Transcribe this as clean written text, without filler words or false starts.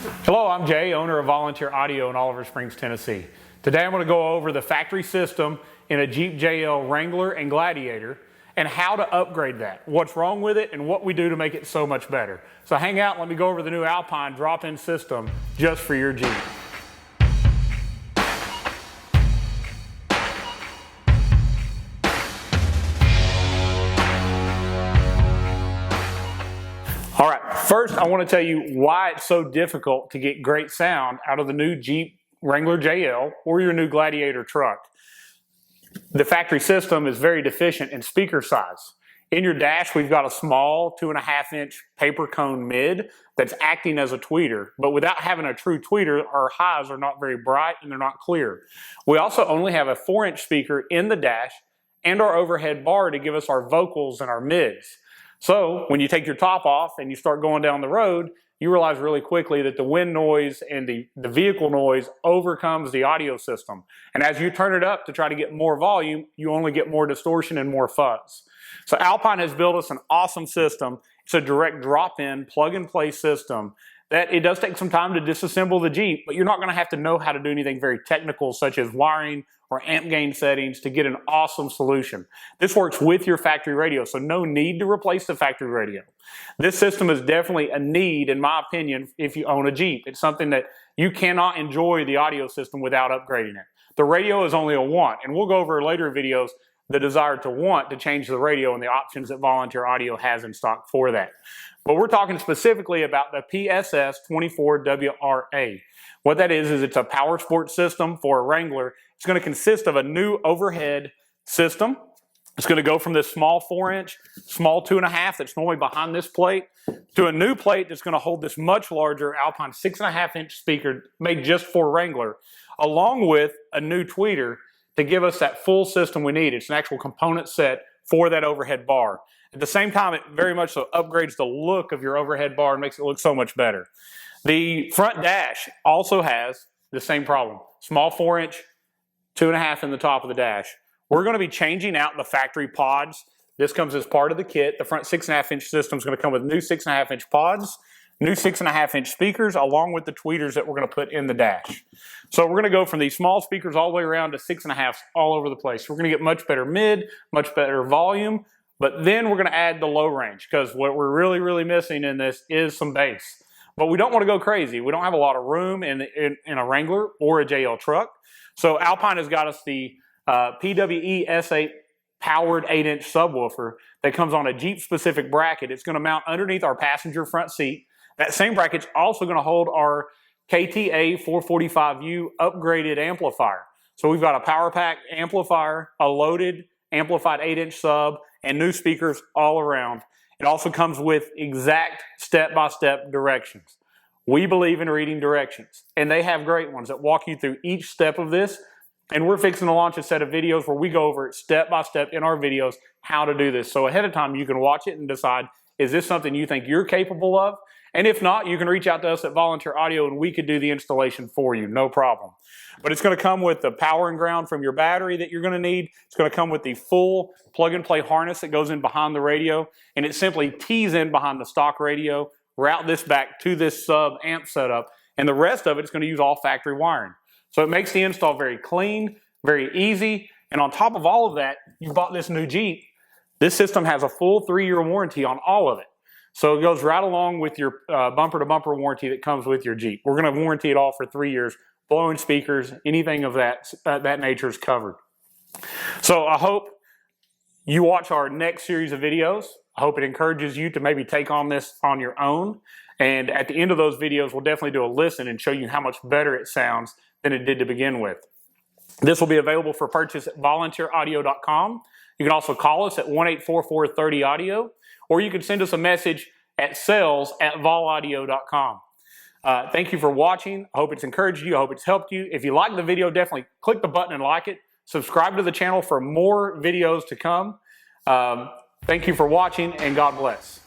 Hello, I'm Jay, owner of Volunteer Audio in Oliver Springs, Tennessee. Today I'm going to go over the factory system in a Jeep JL Wrangler and Gladiator and how to upgrade that, what's wrong with it, and what we do to make it so much better. So hang out and let me go over the new Alpine drop-in system just for your Jeep. All right, first I want to tell you why it's so difficult to get great sound out of the new Jeep Wrangler JL or your new Gladiator truck. The factory system is very deficient in speaker size. In your dash, we've got a small 2.5-inch paper cone mid that's acting as a tweeter, but without having a true tweeter, our highs are not very bright and they're not clear. We also only have a 4-inch speaker in the dash and our overhead bar to give us our vocals and our mids. So when you take your top off and you start going down the road, you realize really quickly that the wind noise and the vehicle noise overcomes the audio system. And as you turn it up to try to get more volume, you only get more distortion and more fuzz. So Alpine has built us an awesome system. It's a direct drop-in, plug-and-play system that it does take some time to disassemble the Jeep, but you're not going to have to know how to do anything very technical such as wiring or amp gain settings to get an awesome solution. This works with your factory radio, so no need to replace the factory radio. This system is definitely a need, in my opinion, if you own a Jeep. It's something that you cannot enjoy the audio system without upgrading it. The radio is only a want, and we'll go over later videos the desire to want to change the radio and the options that Volunteer Audio has in stock for that. But we're talking specifically about the PSS24WRA. What that is it's a power sports system for a Wrangler. It's going to consist of a new overhead system. It's going to go from this small 4-inch, small 2.5 that's normally behind this plate to a new plate that's going to hold this much larger Alpine 6.5-inch speaker made just for Wrangler, along with a new tweeter to give us that full system we need. It's an actual component set for that overhead bar. At the same time, it very much so upgrades the look of your overhead bar and makes it look so much better. The front dash also has the same problem. Small 4-inch, 2.5 in the top of the dash. We're going to be changing out the factory pods. This comes as part of the kit. The front 6.5-inch system is going to come with new 6.5-inch pods, new 6.5-inch speakers, along with the tweeters that we're going to put in the dash. So we're going to go from these small speakers all the way around to 6.5s all over the place. We're going to get much better mid, much better volume, but then we're going to add the low range because what we're really missing in this is some bass. But we don't want to go crazy. We don't have a lot of room in a Wrangler or a JL truck. So Alpine has got us the PWE S8 powered 8-inch subwoofer that comes on a Jeep specific bracket. It's going to mount underneath our passenger front seat. That same bracket's also going to hold our KTA 445U upgraded amplifier. So we've got a power pack amplifier, a loaded amplified 8-inch sub, and new speakers all around. It also comes with exact step-by-step directions. We believe in reading directions, and they have great ones that walk you through each step of this. And we're fixing to launch a set of videos where we go over it step-by-step in our videos how to do this. So ahead of time, you can watch it and decide, is this something you think you're capable of? And if not, you can reach out to us at Volunteer Audio and we could do the installation for you, no problem. But it's going to come with the power and ground from your battery that you're going to need. It's going to come with the full plug-and-play harness that goes in behind the radio, and it simply tees in behind the stock radio, route this back to this sub-amp setup, and the rest of it is going to use all factory wiring. So it makes the install very clean, very easy, and on top of all of that, you bought this new Jeep. This system has a full 3-year warranty on all of it. So it goes right along with your bumper-to-bumper warranty that comes with your Jeep. We're going to warranty it all for 3 years. Blowing speakers, anything of that nature is covered. So I hope you watch our next series of videos. I hope it encourages you to maybe take on this on your own. And at the end of those videos, we'll definitely do a listen and show you how much better it sounds than it did to begin with. This will be available for purchase at volunteeraudio.com. You can also call us at 1-844-30-AUDIO, or you can send us a message at sales@volaudio.com. Thank you for watching. I hope it's encouraged you. I hope it's helped you. If you like the video, definitely click the button and like it. Subscribe to the channel for more videos to come. Thank you for watching, and God bless.